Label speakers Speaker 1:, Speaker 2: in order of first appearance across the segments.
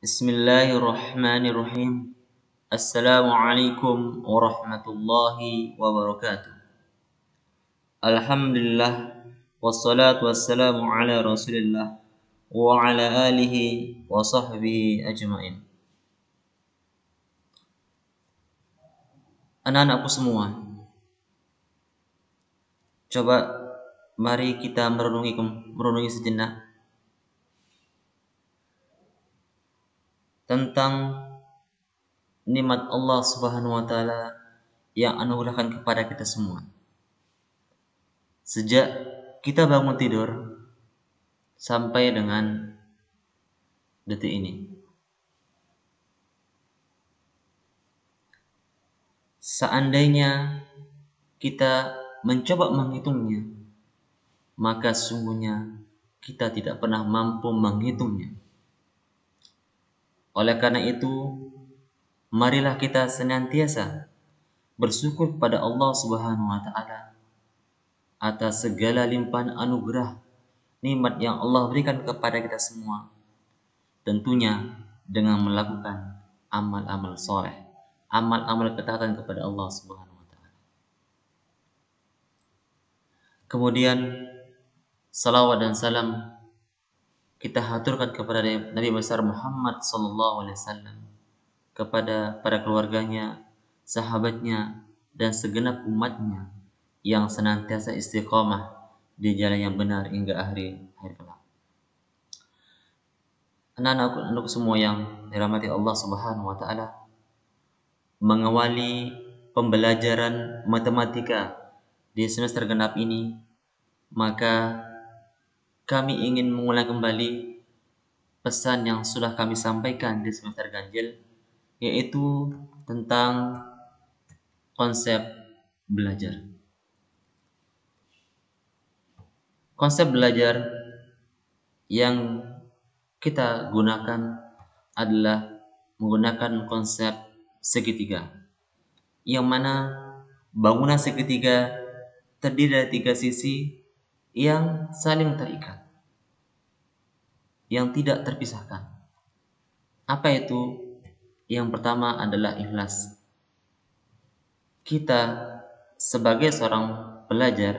Speaker 1: Bismillahirrahmanirrahim. Assalamualaikum warahmatullahi wabarakatuh. Alhamdulillah wassalatu wassalamu ala Rasulillah wa ala alihi wa sahbihi ajmain. Anak-anakku semua, coba mari kita merenungi sejenak tentang nikmat Allah Subhanahu wa taala yang anugerahkan kepada kita semua. Sejak kita bangun tidur sampai dengan detik ini. Seandainya kita mencoba menghitungnya, maka sungguhnya kita tidak pernah mampu menghitungnya. Oleh karena itu, marilah kita senantiasa bersyukur kepada Allah Subhanahu wa taala atas segala limpahan anugerah nikmat yang Allah berikan kepada kita semua. Tentunya dengan melakukan amal-amal soleh, amal-amal ketaatan kepada Allah Subhanahu wa taala. Kemudian salawat dan salam kita haturkan kepada Nabi besar Muhammad sallallahu alaihi wasallam, kepada para keluarganya, sahabatnya, dan segenap umatnya yang senantiasa istiqamah di jalan yang benar hingga akhir kelak. Anak-anak semua yang dirahmati Allah Subhanahu wa taala, mengawali pembelajaran matematika di semester genap ini, maka kami ingin mengulang kembali pesan yang sudah kami sampaikan di semester ganjil, yaitu tentang konsep belajar. Konsep belajar yang kita gunakan adalah menggunakan konsep segitiga, yang mana bangunan segitiga terdiri dari tiga sisi yang saling terikat, yang tidak terpisahkan. Apa itu? Yang pertama adalah ikhlas. Kita sebagai seorang pelajar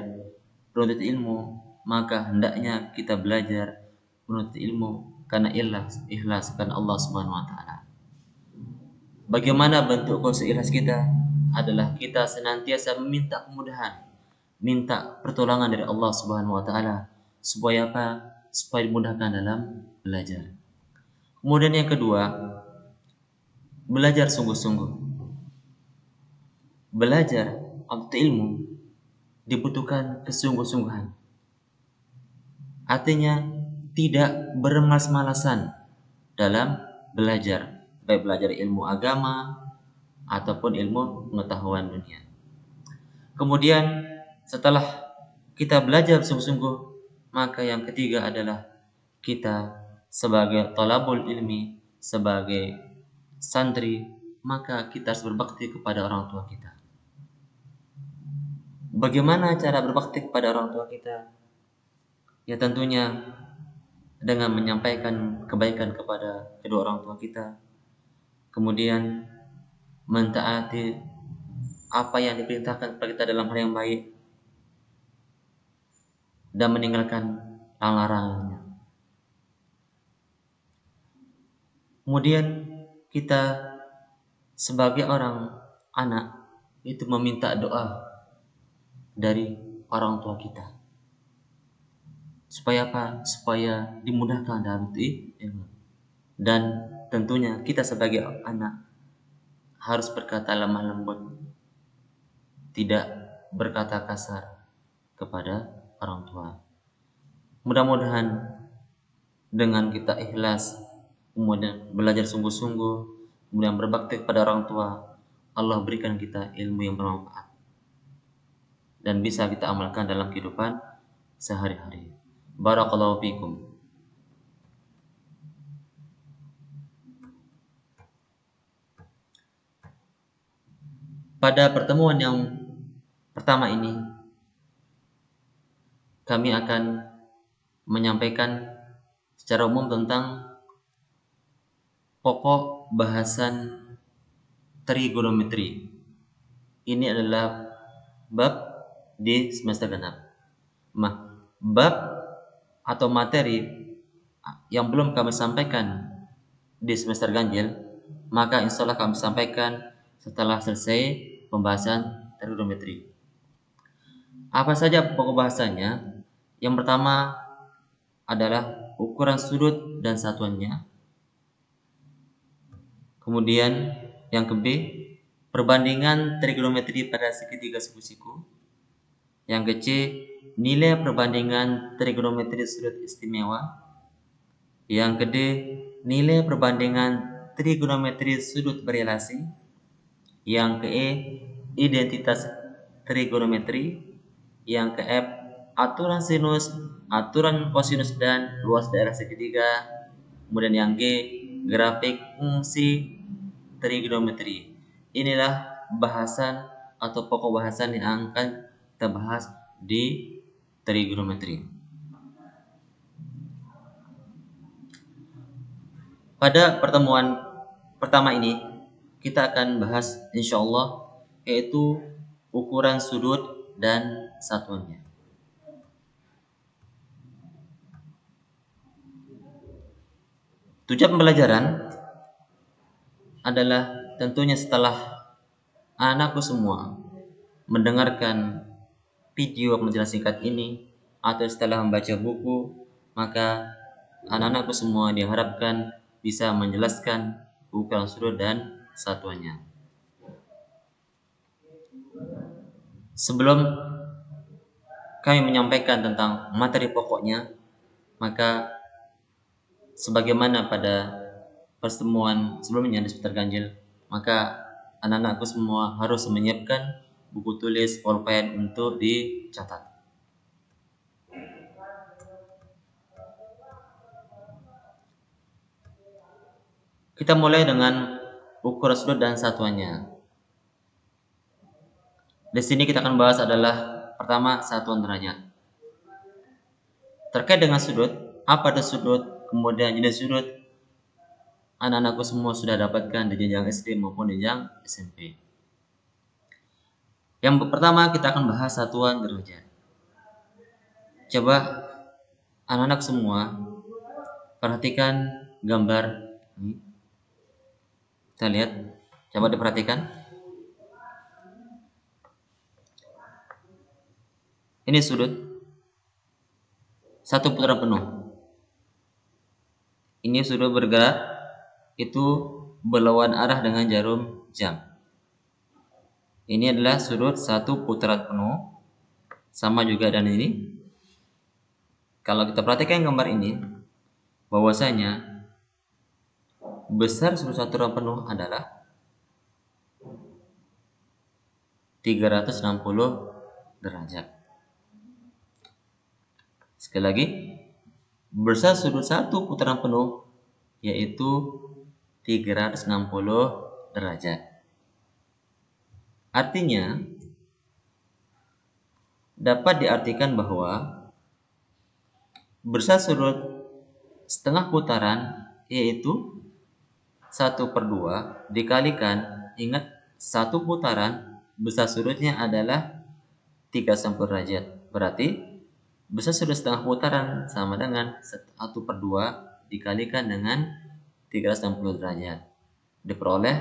Speaker 1: penuntut ilmu, maka hendaknya kita belajar menuntut ilmu karena ikhlas karena Allah Subhanahu wa taala. Bagaimana bentuk konsep ikhlas kita? Adalah kita senantiasa meminta kemudahan, minta pertolongan dari Allah Subhanahu wa taala. Supaya apa? Supaya dimudahkan dalam belajar. Kemudian yang kedua, belajar sungguh-sungguh. Belajar atau ilmu dibutuhkan kesungguh-sungguhan. Artinya tidak bermalas-malasan dalam belajar, baik belajar ilmu agama ataupun ilmu pengetahuan dunia. Kemudian setelah kita belajar sungguh-sungguh, maka yang ketiga adalah kita sebagai thalabul ilmi, sebagai santri, maka kita harus berbakti kepada orang tua kita. Bagaimana cara berbakti kepada orang tua kita? Ya tentunya dengan menyampaikan kebaikan kepada kedua orang tua kita, kemudian mentaati apa yang diperintahkan kepada kita dalam hal yang baik, dan meninggalkan larangannya. Kemudian kita sebagai orang anak itu meminta doa dari orang tua kita. Supaya apa? Supaya dimudahkan dalam ilmu. Dan tentunya kita sebagai anak harus berkata lemah lembut, tidak berkata kasar kepada orang tua. Mudah-mudahan dengan kita ikhlas, kemudian belajar sungguh-sungguh, kemudian berbakti kepada orang tua, Allah berikan kita ilmu yang bermanfaat dan bisa kita amalkan dalam kehidupan sehari-hari. Barakallahu fikum. Pada pertemuan yang pertama ini, kami akan menyampaikan secara umum tentang pokok bahasan trigonometri. Ini adalah bab di semester genap. Bab atau materi yang belum kami sampaikan di semester ganjil, maka insya Allah kami sampaikan setelah selesai pembahasan trigonometri. Apa saja pokok bahasanya? Yang pertama adalah ukuran sudut dan satuannya. Kemudian yang ke-B, perbandingan trigonometri pada segitiga siku-siku. Yang ke-C, nilai perbandingan trigonometri sudut istimewa. Yang ke-D, nilai perbandingan trigonometri sudut berelasi. Yang ke-E, identitas trigonometri. Yang ke-F, aturan sinus, aturan kosinus dan luas daerah segitiga. Kemudian yang G, grafik fungsi trigonometri. Inilah bahasan atau pokok bahasan yang akan kita bahas di trigonometri. Pada pertemuan pertama ini kita akan bahas insyaallah yaitu ukuran sudut dan satuannya. Tujuan pembelajaran adalah tentunya setelah anakku semua mendengarkan video penjelasan singkat ini atau setelah membaca buku, maka anak-anakku semua diharapkan bisa menjelaskan ukuran sudut dan satuannya. Sebelum kami menyampaikan tentang materi pokoknya, maka sebagaimana pada pertemuan sebelumnya di semester ganjil, maka anak-anakku semua harus menyiapkan buku tulis pulpen untuk dicatat. Kita mulai dengan ukuran sudut dan satuannya. Di sini kita akan bahas adalah pertama satuan derajat. Terkait dengan sudut, apa itu sudut, kemudian jenis sudut, anak-anakku semua sudah dapatkan di jenjang SD maupun di jenjang SMP. Yang pertama kita akan bahas satuan derajat. Coba anak-anak semua perhatikan gambar ini. Kita lihat, coba diperhatikan. Ini sudut satu putaran penuh. Ini sudut bergerak itu berlawan arah dengan jarum jam. Ini adalah sudut satu putaran penuh, sama juga dan ini. Kalau kita perhatikan gambar ini, bahwasanya besar sudut satu putaran penuh adalah 360 derajat. Sekali lagi, besar sudut satu putaran penuh yaitu 360 derajat. Artinya dapat diartikan bahwa besar sudut setengah putaran yaitu 1/2 dikalikan, ingat satu putaran besar sudutnya adalah 360 derajat. Berarti besar sudut setengah putaran sama dengan 1/2 dikalikan dengan 360 derajat. Diperoleh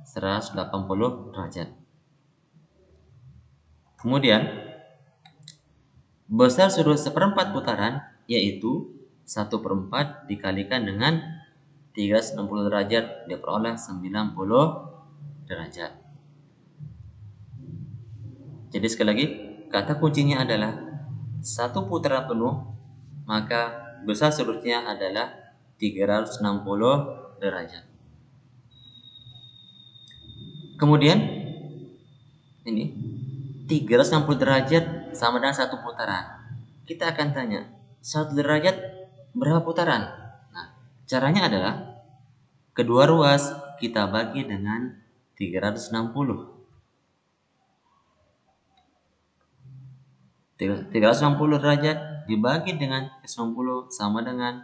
Speaker 1: 180 derajat. Kemudian besar sudut 1/4 putaran yaitu 1/4 dikalikan dengan 360 derajat diperoleh 90 derajat. Jadi sekali lagi, kata kuncinya adalah satu putaran penuh, maka besar sudutnya adalah 360 derajat. Kemudian ini 360 derajat sama dengan satu putaran. Kita akan tanya, satu derajat berapa putaran? Nah, caranya adalah kedua ruas kita bagi dengan 360. 360 derajat dibagi dengan 360 sama dengan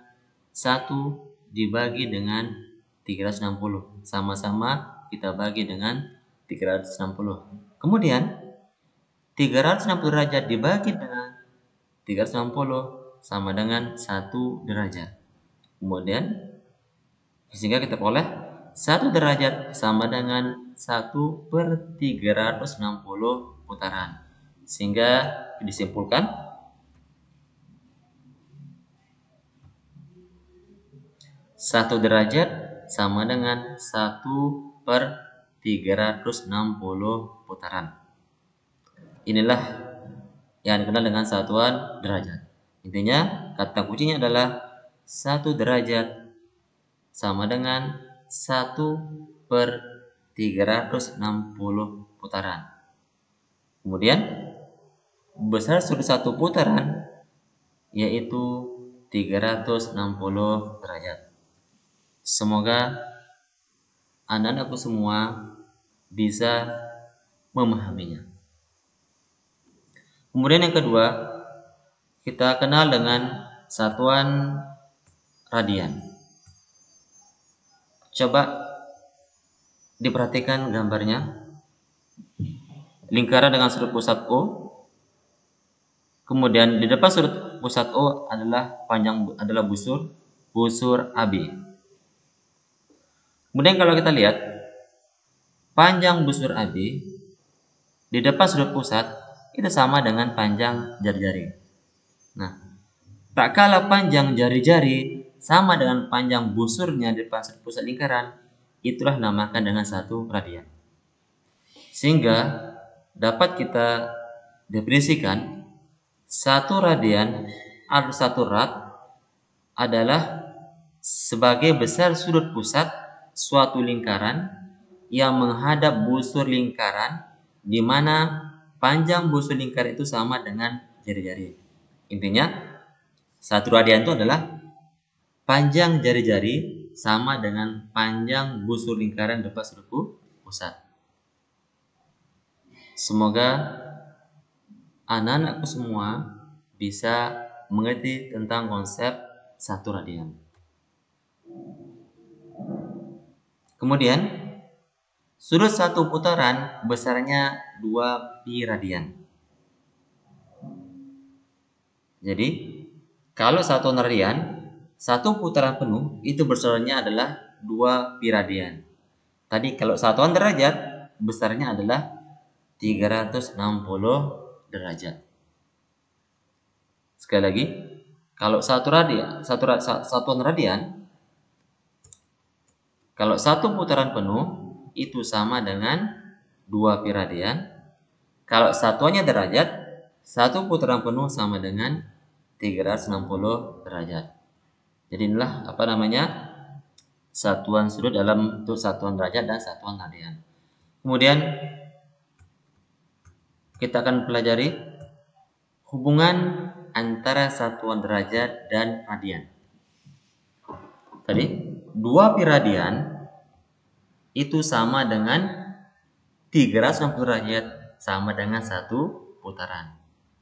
Speaker 1: 1 dibagi dengan 360. Sama-sama kita bagi dengan 360. Kemudian 360 derajat dibagi dengan 360 sama dengan 1 derajat. Kemudian sehingga kita peroleh 1 derajat sama dengan 1/360 putaran. Sehingga disimpulkan 1 derajat sama dengan 1/360 putaran. Inilah yang dikenal dengan satuan derajat. Intinya kata kuncinya adalah 1 derajat sama dengan 1/360 putaran. Kemudian besar sudut satu putaran yaitu 360 derajat. Semoga anak-anakku semua bisa memahaminya. Kemudian yang kedua, kita kenal dengan satuan radian. Coba diperhatikan gambarnya. Lingkaran dengan sudut pusat O. Kemudian di depan sudut pusat O adalah busur AB. Kemudian kalau kita lihat panjang busur AB di depan sudut pusat itu sama dengan panjang jari-jari. Nah, tak kalah panjang jari-jari sama dengan panjang busurnya di depan sudut pusat lingkaran, itulah namakan dengan satu radian. Sehingga dapat kita definisikan satu radian atau satu rad adalah sebagai besar sudut pusat suatu lingkaran yang menghadap busur lingkaran di mana panjang busur lingkaran itu sama dengan jari-jari. Intinya satu radian itu adalah panjang jari-jari sama dengan panjang busur lingkaran depan sudut pusat. Semoga anak-anakku semua bisa mengerti tentang konsep satu radian. Kemudian sudut satu putaran besarnya 2 pi radian. Jadi kalau satu radian, satu putaran penuh itu besarnya adalah 2 pi radian. Tadi kalau satuan derajat besarnya adalah 360 derajat. Sekali lagi, kalau satuan radian, kalau satu putaran penuh itu sama dengan 2 pi radian. Kalau satuannya derajat, satu putaran penuh sama dengan 360 derajat. Jadi inilah satuan sudut dalam bentuk satuan derajat dan satuan radian. Kemudian kita akan pelajari hubungan antara satuan derajat dan radian. Tadi 2 pi radian itu sama dengan 360 derajat sama dengan satu putaran.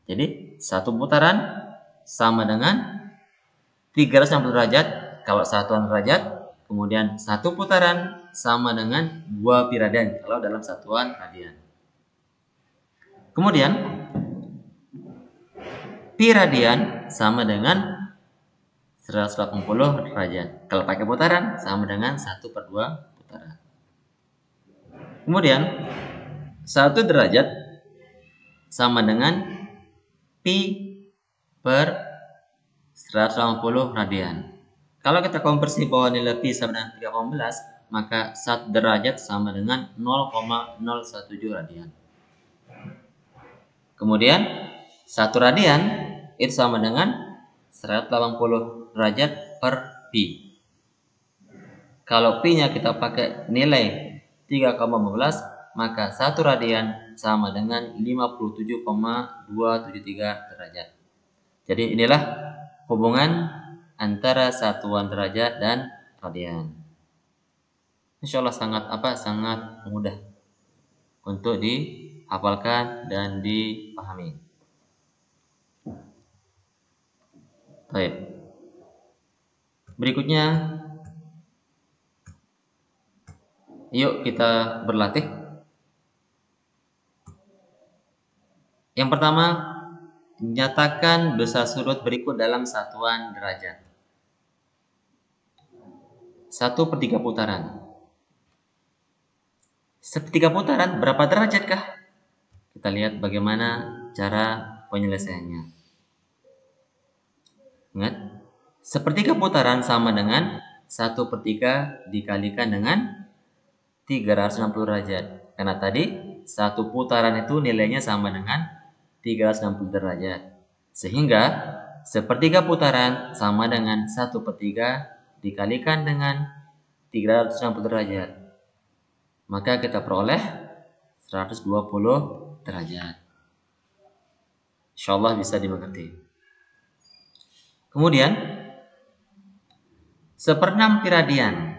Speaker 1: Jadi satu putaran sama dengan 360 derajat kalau satuan derajat, kemudian satu putaran sama dengan 2 pi radian kalau dalam satuan radian. Kemudian pi radian sama dengan 180 derajat. Kalau pakai putaran sama dengan 1/2 putaran. Kemudian 1 derajat sama dengan pi per 180 radian. Kalau kita konversi bahwa nilai pi sama dengan 3,11, maka 1 derajat sama dengan 0,017 radian. Kemudian 1 radian itu sama dengan 180 derajat per pi. Kalau pi-nya kita pakai nilai 3,15, maka 1 radian sama dengan 57,273 derajat. Jadi inilah hubungan antara satuan derajat dan radian. Insya Allah sangat mudah untuk dihafalkan dan dipahami. Baik. Berikutnya Yuk kita berlatih. Yang pertama, nyatakan besar sudut berikut dalam satuan derajat. 1/3 putaran. 1/3 putaran berapa derajat kah? Kita lihat bagaimana cara penyelesaiannya. Ingat, 1/3 putaran sama dengan 1/3 dikalikan dengan 360 derajat. Karena tadi satu putaran itu nilainya sama dengan 360 derajat. Sehingga 1/3 putaran sama dengan 1/3 dikalikan dengan 360 derajat. Maka kita peroleh 120 derajat. Insyaallah bisa dimengerti. Kemudian 1/6 pi radian.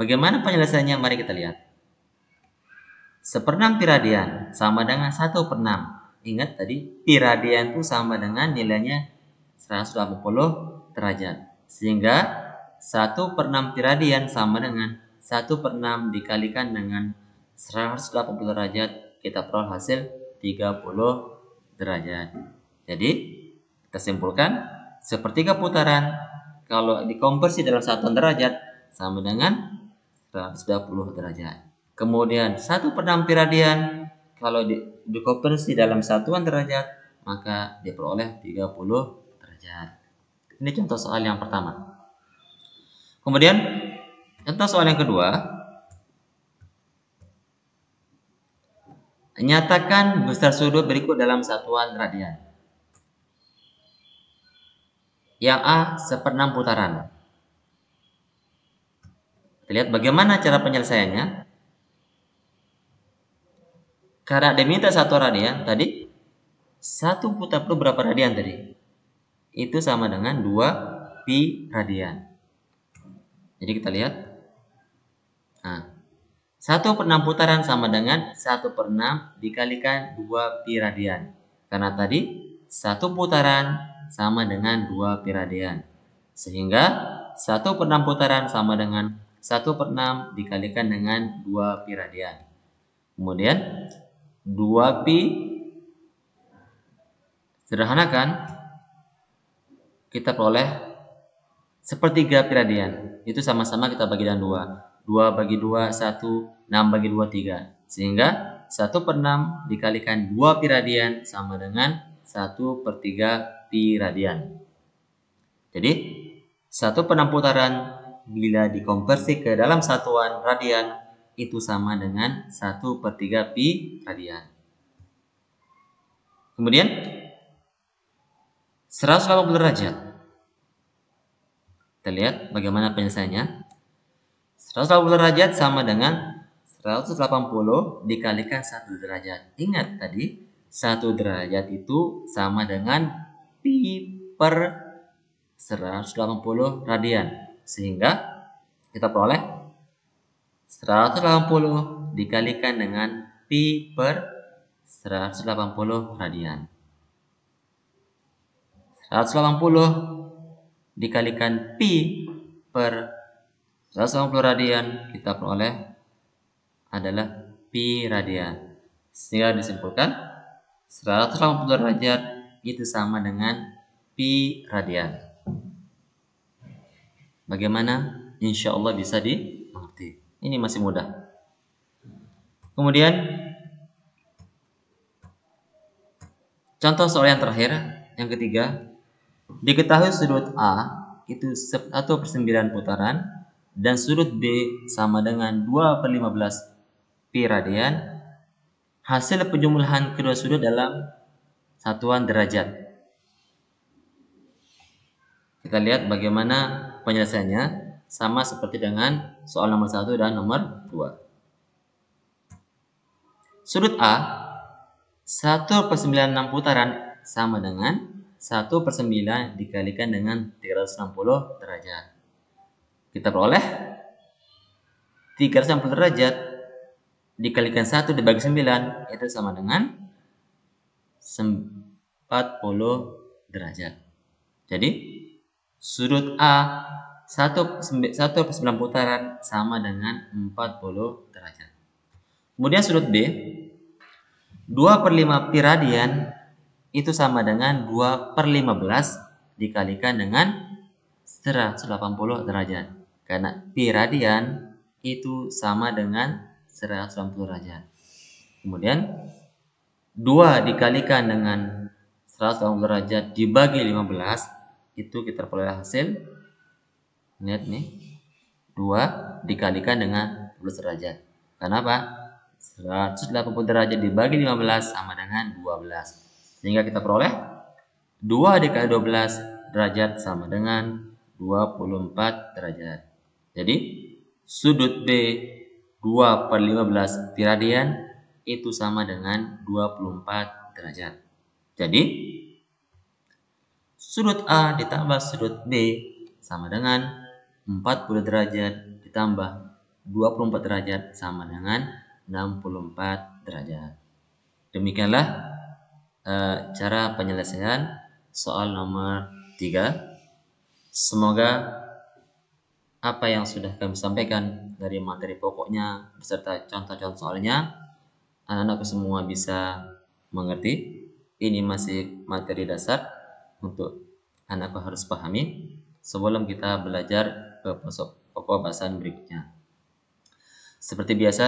Speaker 1: Bagaimana penyelesaiannya? Mari kita lihat. 1/6 pi radian sama dengan 1/6. Ingat tadi pi radian itu sama dengan nilainya 180 derajat. Sehingga 1/6 pi radian sama dengan 1/6 dikalikan dengan 180 derajat. Kita peroleh hasil 30 derajat. Jadi kita simpulkan 1/3 putaran kalau dikonversi dalam satuan derajat sama dengan 120 derajat. Kemudian 1/6 pi radian kalau dikonversi dalam satuan derajat maka diperoleh 30 derajat. Ini contoh soal yang pertama. Kemudian contoh soal yang kedua. Nyatakan besar sudut berikut dalam satuan radian. Yang A 1/6 putaran. Kita lihat bagaimana cara penyelesaiannya. Karena diminta 1 radian tadi, 1 putaran itu berapa radian tadi? Itu sama dengan 2 pi radian. Jadi kita lihat. Nah, 1/6 putaran sama dengan 1/6 dikalikan 2 pi radian. Karena tadi 1 putaran sama dengan 2 pi radian. Sehingga 1/6 putaran sama dengan 1/6 dikalikan dengan 2 pi radian. Kemudian 2 pi sederhanakan, kita peroleh 1/3 pi radian. Itu sama-sama kita bagi dengan 2. 2 bagi 2, 1. 6 bagi 2, 3. Sehingga 1/6 dikalikan 2 pi radian sama dengan 1/3 pi radian. Jadi 1/6 putaran bila dikonversi ke dalam satuan radian itu sama dengan 1/3 pi radian. Kemudian 180 derajat. Kita lihat bagaimana penyelesaiannya. 180 derajat sama dengan 180 dikalikan 1 derajat. Ingat tadi 1 derajat itu sama dengan pi per 180 radian. Sehingga kita peroleh 180 dikalikan dengan pi per 180 radian. 180 dikalikan pi per 180 radian kita peroleh adalah pi radian. Sehingga disimpulkan 180 derajat itu sama dengan pi radian. Bagaimana? Insya Allah bisa dimengerti. Ini masih mudah. Kemudian contoh soal yang terakhir, yang ketiga. Diketahui sudut A itu 1/9 putaran dan sudut B sama dengan 2/15 pi radian. Hasil penjumlahan kedua sudut dalam satuan derajat. Kita lihat bagaimana penyelesaiannya, sama seperti dengan soal nomor 1 dan nomor 2. Sudut A 1/96 putaran sama dengan 1/9 dikalikan dengan 360 derajat. Kita peroleh 360 derajat dikalikan 1 dibagi 9 itu sama dengan 40 derajat. Jadi sudut A 1/9 putaran sama dengan 40 derajat. Kemudian sudut B, 2/5 pi radian itu sama dengan 2/15 dikalikan dengan 180 derajat. Karena pi radian itu sama dengan 180 derajat. Kemudian 2 dikalikan dengan 180 derajat dibagi 15, itu kita peroleh hasil. Lihat nih. 2 dikalikan dengan 12 derajat. Kenapa? 180 derajat dibagi 15 sama dengan 12. Sehingga kita peroleh 2 dikali 12 derajat sama dengan 24 derajat. Jadi sudut B 2/15 pi radian itu sama dengan 24 derajat. Jadi sudut A ditambah sudut B sama dengan 40 derajat ditambah 24 derajat sama dengan 64 derajat. Demikianlah cara penyelesaian soal nomor 3. Semoga apa yang sudah kami sampaikan dari materi pokoknya beserta contoh-contoh soalnya anak-anakku semua bisa mengerti. Ini masih materi dasar untuk anakku harus pahami sebelum kita belajar ke pokok bahasan berikutnya. Seperti biasa,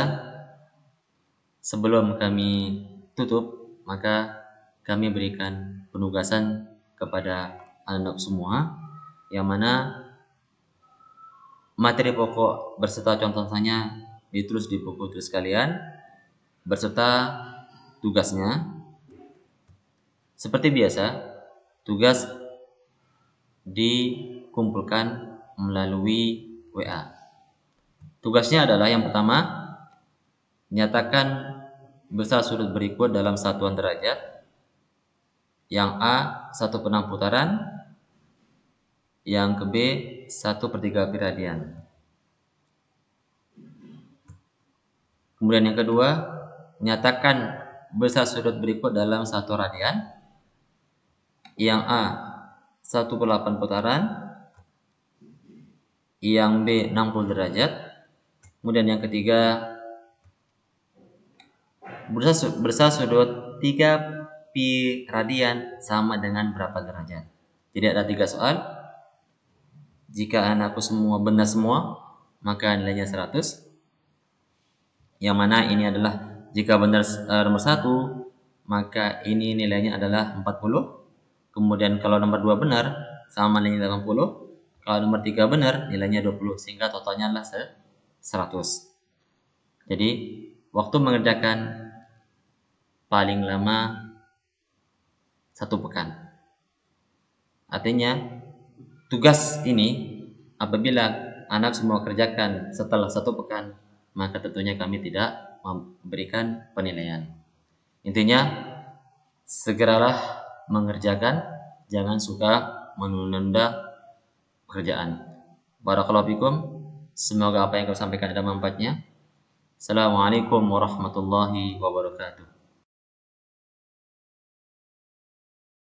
Speaker 1: sebelum kami tutup, maka kami berikan penugasan kepada anak-anak semua, yang mana materi pokok berserta contohnya ditulis di buku tulis kalian, berserta tugasnya. Seperti biasa, tugas dikumpulkan melalui WA. Tugasnya adalah yang pertama, nyatakan besar sudut berikut dalam satuan derajat. Yang A 1/6 putaran, yang ke B 1/3 pi radian. Kemudian yang kedua, nyatakan besar sudut berikut dalam 1 radian. Yang A 1/8 putaran, yang B 60 derajat. Kemudian yang ketiga, besar sudut 3 pi radian sama dengan berapa derajat. Jadi ada 3 soal. Jika anakku semua benar semua, maka nilainya 100. Yang mana ini adalah jika benar nomor 1, maka ini nilainya adalah 40. Kemudian kalau nomor 2 benar, sama nilainya 80. Kalau nomor 3 benar, nilainya 20. Sehingga totalnya adalah 100. Jadi, waktu mengerjakan paling lama 1 pekan. Artinya, tugas ini apabila anak semua kerjakan setelah 1 pekan, maka tentunya kami tidak memberikan penilaian. Intinya, segeralah mengerjakan, jangan suka menunda pekerjaan. Barakallahu fikum. Semoga apa yang kami sampaikan ada manfaatnya. Assalamualaikum warahmatullahi wabarakatuh.